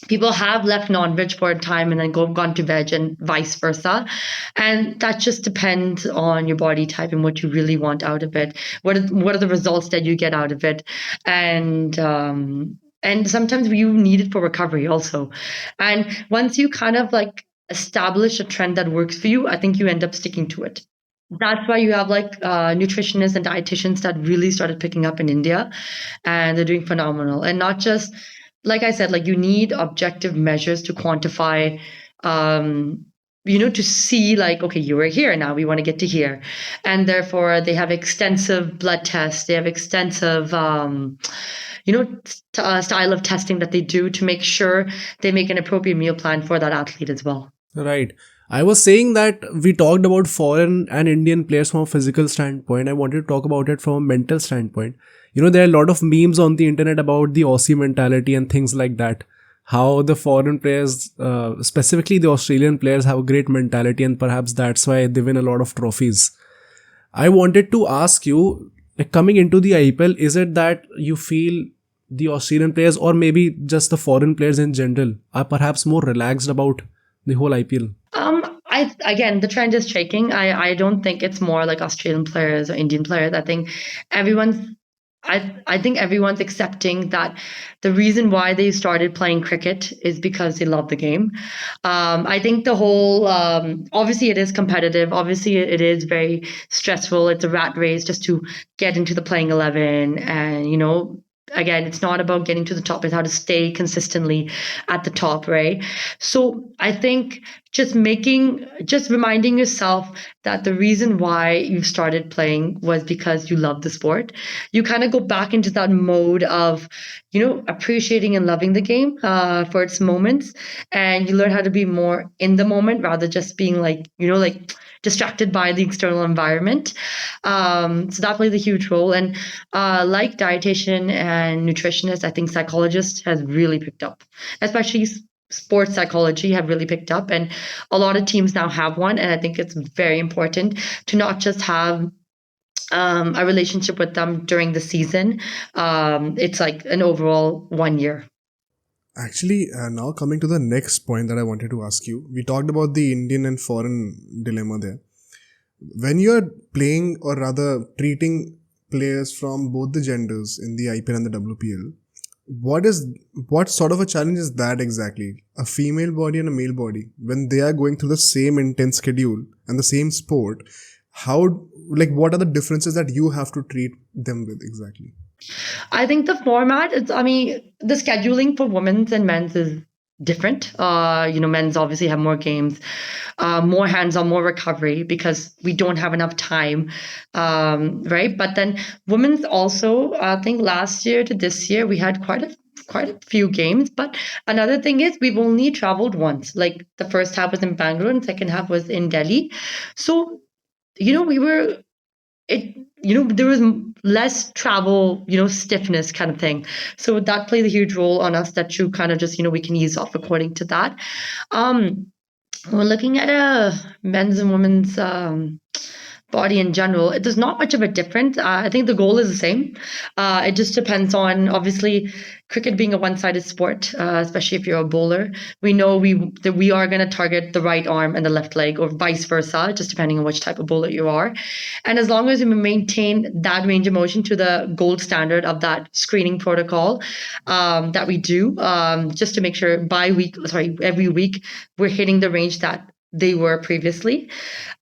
People have left non-veg for a time and then gone to veg and vice versa. And that just depends on your body type and what you really want out of it. What are the results that you get out of it? And sometimes you need it for recovery also. And once you kind of like establish a trend that works for you, I think you end up sticking to it. That's why you have like nutritionists and dietitians that really started picking up in India, and they're doing phenomenal. And not just, like I said, like you need objective measures to quantify, to see like, okay, you were here, now we want to get to here. And therefore they have extensive blood tests, they have extensive, style of testing that they do to make sure they make an appropriate meal plan for that athlete as well. Right. I was saying that we talked about foreign and Indian players from a physical standpoint. I wanted to talk about it from a mental standpoint. There are a lot of memes on the internet about the Aussie mentality and things like that. How the foreign players, specifically the Australian players, have a great mentality, and perhaps that's why they win a lot of trophies. I wanted to ask you, like, coming into the IPL, is it that you feel the Australian players, or maybe just the foreign players in general, are perhaps more relaxed about the whole IPL? Again, the trend is shaking. I don't think it's more like Australian players or Indian players. I think everyone's accepting that the reason why they started playing cricket is because they love the game. I think the whole, obviously it is competitive. Obviously it is very stressful. It's a rat race just to get into the playing 11. And, again, it's not about getting to the top, it's how to stay consistently at the top, right? So I think just reminding yourself that the reason why you started playing was because you love the sport. You kind of go back into that mode of, appreciating and loving the game for its moments, and you learn how to be more in the moment rather just being like, distracted by the external environment. So that plays a huge role. And like dietitian and nutritionist, I think psychologist has really picked up, especially sports psychology have really picked up, and a lot of teams now have one. And I think it's very important to not just have a relationship with them during the season. It's like an overall 1 year. Actually, now coming to the next point that I wanted to ask you, we talked about the Indian and foreign dilemma there. When you're playing, or rather treating players from both the genders in the IPL and the WPL, what sort of a challenge is that exactly? A female body and a male body, when they are going through the same intense schedule and the same sport, what are the differences that you have to treat them with exactly? I think the format is, I mean, the scheduling for women's and men's is different. Men's obviously have more games, more hands-on, more recovery because we don't have enough time, right? But then women's also, I think last year to this year, we had quite a few games. But another thing is we've only traveled once. Like the first half was in Bangalore and second half was in Delhi. So, there was less travel, stiffness kind of thing. So that played a huge role on us that you kind of just, we can ease off according to that. We're looking at a men's and women's body in general. There's not much of a difference. I think the goal is the same. It just depends on, obviously, cricket being a one-sided sport, especially if you're a bowler. We know that we are going to target the right arm and the left leg, or vice versa, just depending on which type of bowler you are. And as long as we maintain that range of motion to the gold standard of that screening protocol that we do, just to make sure every week we're hitting the range that they were previously.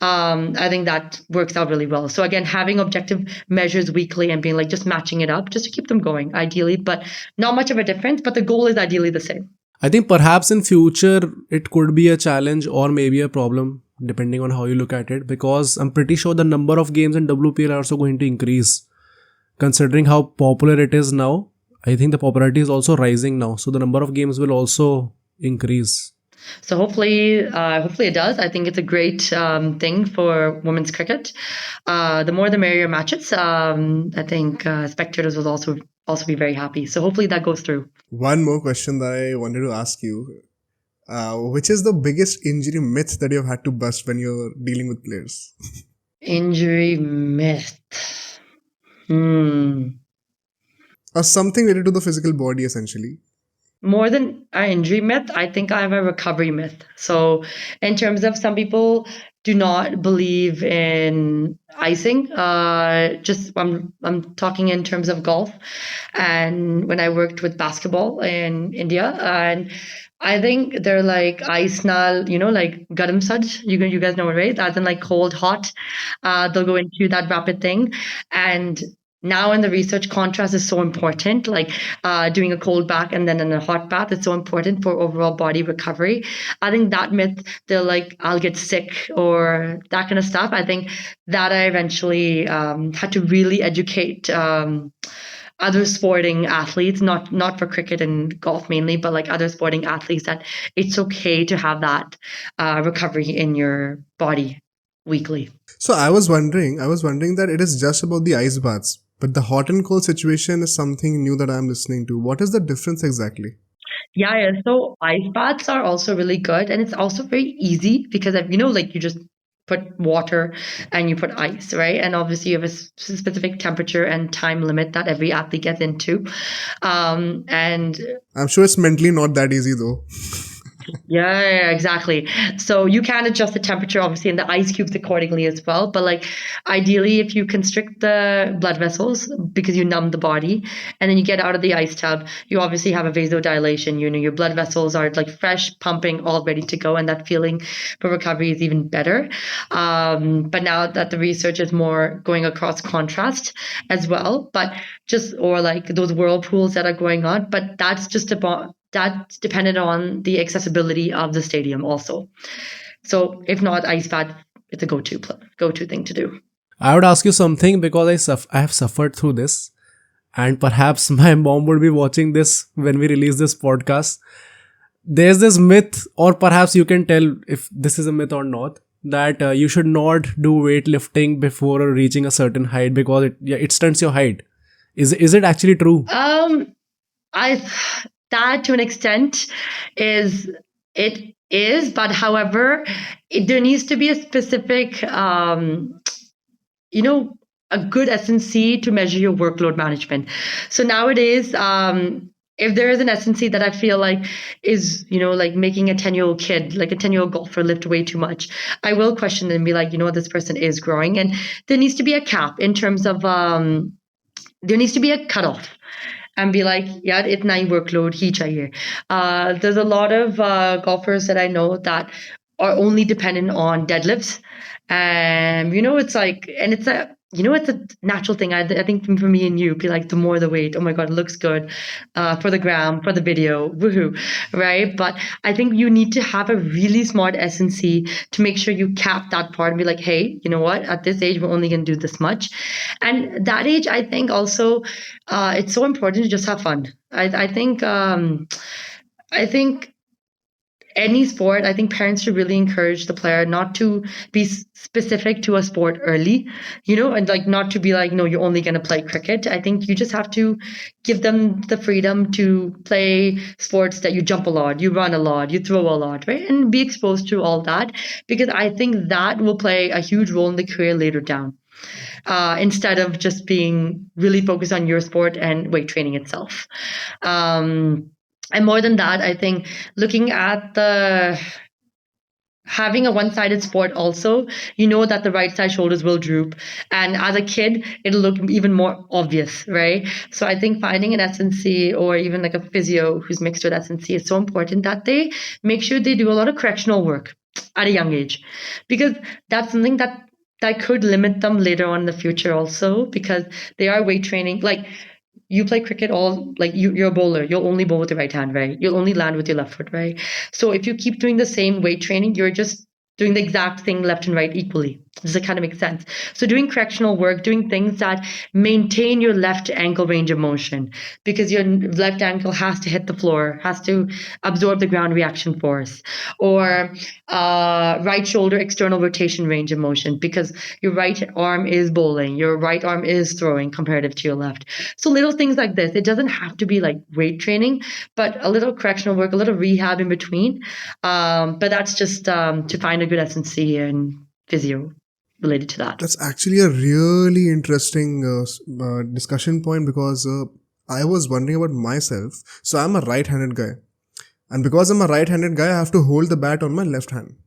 I think that works out really well. So again, having objective measures weekly and being like just matching it up just to keep them going, ideally, but not much of a difference. But the goal is ideally the same. I think perhaps in future it could be a challenge or maybe a problem depending on how you look at it, because I'm pretty sure the number of games in WPL are also going to increase. Considering how popular it is now, I think the popularity is also rising now. So the number of games will also increase. So hopefully it does. I think it's a great thing for women's cricket. The more the merrier matches. I think spectators will also be very happy. So hopefully that goes through. One more question that I wanted to ask you. Which is the biggest injury myth that you've had to bust when you're dealing with players? Injury myth. Or something related to the physical body, essentially. More than an injury myth, I think I have a recovery myth. So in terms of, some people do not believe in icing. I'm talking in terms of golf. And when I worked with basketball in India, and I think they're like ice nal, like garam saj. You guys know it, right? As in like cold, hot. They'll go into that rapid thing. And now in the research, contrast is so important, like doing a cold bath and then in a hot bath is so important for overall body recovery. I think that myth, they're like, I'll get sick or that kind of stuff. I think that I eventually had to really educate other sporting athletes, not for cricket and golf mainly, but like other sporting athletes, that it's okay to have that recovery in your body weekly. So I was wondering that it is just about the ice baths, but the hot and cold situation is something new that I'm listening to. What is the difference exactly? Yeah. So ice baths are also really good, and it's also very easy because you just put water and you put ice, right? And obviously you have a specific temperature and time limit that every athlete gets into. And I'm sure it's mentally not that easy though. Yeah, exactly. So you can adjust the temperature, obviously, and the ice cubes accordingly as well. But like ideally, if you constrict the blood vessels because you numb the body, and then you get out of the ice tub, you obviously have a vasodilation. Your blood vessels are like fresh, pumping, all ready to go, and that feeling for recovery is even better. But now that the research is more going across contrast as well, or like those whirlpools that are going on, but that's dependent on the accessibility of the stadium also. So if not, ice bath, it's a go-to thing to do. I would ask you something because I have suffered through this, and perhaps my mom would be watching this when we release this podcast. There's this myth, or perhaps you can tell if this is a myth or not, that you should not do weightlifting before reaching a certain height because it stunts your height. Is it actually true? that to an extent is it is, but however, there needs to be a specific, a good S&C to measure your workload management. So nowadays, if there is an S&C that I feel like is, like making a 10-year-old kid, like a 10-year-old golfer lift way too much, I will question and be like, this person is growing. And there needs to be a cap in terms of, there needs to be a cutoff. And be like, yeah, itna hi workload hi chahiye. There's a lot of golfers that I know that are only dependent on deadlifts. And, it's like, and it's it's a natural thing. I think for me and you, be like, the more the weight, oh my God, it looks good for the gram, for the video, woohoo, right? But I think you need to have a really smart S&C to make sure you cap that part and be like, hey, you know what? At this age, we're only going to do this much. And that age, I think also, it's so important to just have fun. I think any sport, I think parents should really encourage the player not to be specific to a sport early, and like not to be like, no, you're only going to play cricket. I think you just have to give them the freedom to play sports that you jump a lot, you run a lot, you throw a lot, right? And be exposed to all that, because I think that will play a huge role in the career later down. Instead of just being really focused on your sport and weight training itself. And more than that, I think looking at having a one-sided sport also, that the right side shoulders will droop. And as a kid, it'll look even more obvious, right? So I think finding an S&C or even like a physio who's mixed with S&C is so important that they make sure they do a lot of correctional work at a young age. Because that's something that could limit them later on in the future also, because they are weight training. Like, you play cricket you're a bowler. You'll only bowl with your right hand, right? You'll only land with your left foot, right? So if you keep doing the same weight training, you're just doing the exact thing left and right equally. Does it kind of make sense? So doing correctional work, doing things that maintain your left ankle range of motion, because your left ankle has to hit the floor, has to absorb the ground reaction force, or right shoulder external rotation range of motion, because your right arm is bowling, your right arm is throwing comparative to your left. So little things like this. It doesn't have to be like weight training, but a little correctional work, a little rehab in between. But that's just to find a good S&C and physio related to that. That's actually a really interesting discussion point, because I was wondering about myself. So I'm a right-handed guy. And because I'm a right-handed guy, I have to hold the bat on my left hand.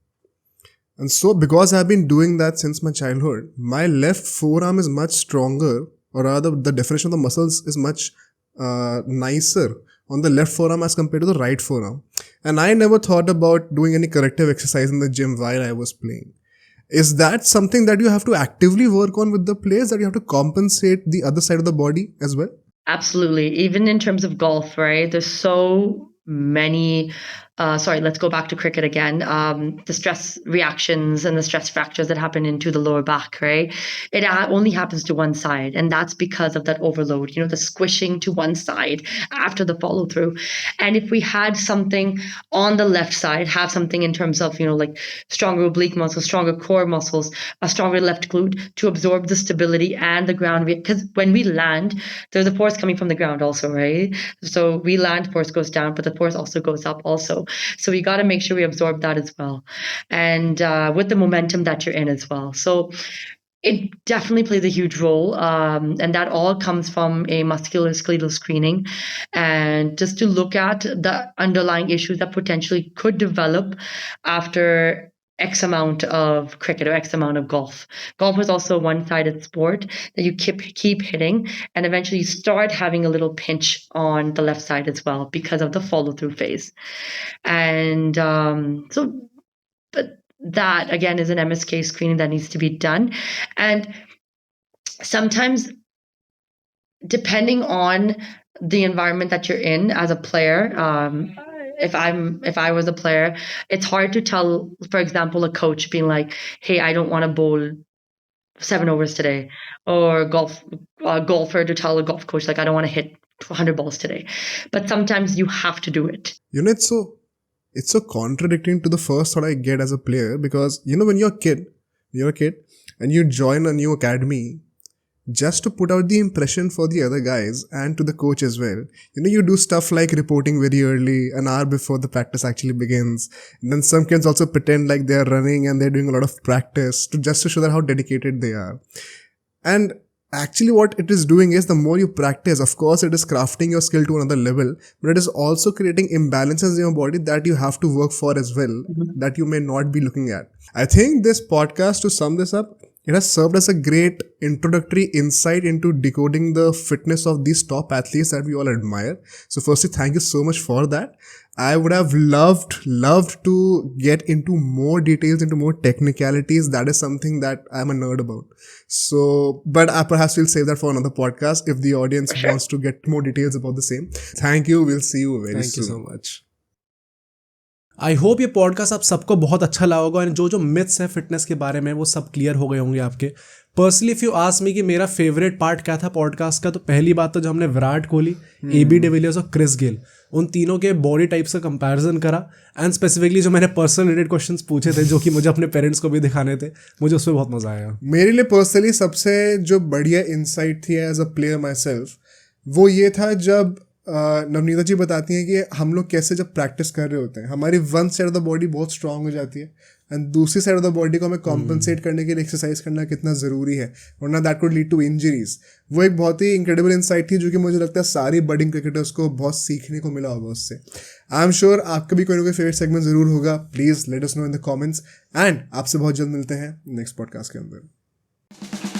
And so because I've been doing that since my childhood, my left forearm is much stronger, or rather the definition of the muscles is much nicer on the left forearm as compared to the right forearm. And I never thought about doing any corrective exercise in the gym while I was playing. Is that something that you have to actively work on with the players, that you have to compensate the other side of the body as well? Absolutely. Even in terms of golf, right? There's so many let's go back to cricket again. The stress reactions and the stress fractures that happen into the lower back, right? It only happens to one side, and that's because of that overload, the squishing to one side after the follow through. And if we had something on the left side, have something in terms of, like stronger oblique muscles, stronger core muscles, a stronger left glute to absorb the stability and the ground, because when we land, there's a force coming from the ground also, right? So we land, force goes down, but the force also goes up also. So we got to make sure we absorb that as well. And with the momentum that you're in as well. So it definitely plays a huge role. And that all comes from a musculoskeletal screening, and just to look at the underlying issues that potentially could develop after X amount of cricket or X amount of golf. Golf is also a one-sided sport that you keep hitting, and eventually you start having a little pinch on the left side as well because of the follow-through phase. And but that again is an MSK screening that needs to be done. And sometimes, depending on the environment that you're in as a player, if I was a player, it's hard to tell, for example, a coach being like, hey, I don't want to bowl 7 overs today, or golfer to tell a golf coach, like, I don't want to hit 100 balls today. But sometimes you have to do it. It's so contradicting to the first thought I get as a player, because when you're a kid and you join a new academy, just to put out the impression for the other guys and to the coach as well. You do stuff like reporting very early, an hour before the practice actually begins. And then some kids also pretend like they're running and they're doing a lot of practice just to show that how dedicated they are. And actually what it is doing is, the more you practice, of course it is crafting your skill to another level, but it is also creating imbalances in your body that you have to work for as well, that you may not be looking at. I think this podcast, to sum this up, it has served as a great introductory insight into decoding the fitness of these top athletes that we all admire. So firstly, thank you so much for that. I would have loved to get into more details, into more technicalities. That is something that I'm a nerd about. So, but perhaps we'll save that for another podcast if the audience wants to get more details about the same. Thank you. We'll see you very soon. Thank you so much. I hope ये podcast आप सबको बहुत अच्छा लगा होगा, and जो myths है fitness के बारे में वो सब क्लियर हो गए होंगे आपके. Personally if you ask me कि मेरा फेवरेट पार्ट क्या था पॉडकास्ट का, तो पहली बात तो जो हमने Virat Kohli, AB de Villiers और क्रिस गेल, उन तीनों के बॉडी टाइप्स का कंपैरिजन करा, एंड स्पेसिफिकली जो मैंने पर्सनल रिलेटेड क्वेश्चंस पूछे थे जो कि मुझे अपने पेरेंट्स को भी दिखाने थे, मुझे उसमें बहुत मजा आया. मेरे लिए पर्सनली सबसे जो बढ़िया इंसाइट थी as a player myself, वो ये था जब नवनीता जी बताती हैं कि हम लोग कैसे जब प्रैक्टिस कर रहे होते हैं, हमारी one side of the body बहुत स्ट्रांग हो जाती है एंड दूसरी साइड ऑफ द बॉडी को हमें कॉम्पनसेट करने के लिए एक्सरसाइज करना कितना ज़रूरी है, वरना that could lead to injuries. वो एक बहुत ही इंक्रेडिबल इंसाइट थी जो कि मुझे लगता है सारी बडिंग क्रिकेटर्स को बहुत सीखने को मिला होगा उससे. आई एम श्योर आपका भी कोई ना कोई फेवरेट सेगमेंट ज़रूर होगा. Please let us know in the comments, and आपसे बहुत जल्द मिलते हैं नेक्स्ट पॉडकास्ट के अंदर.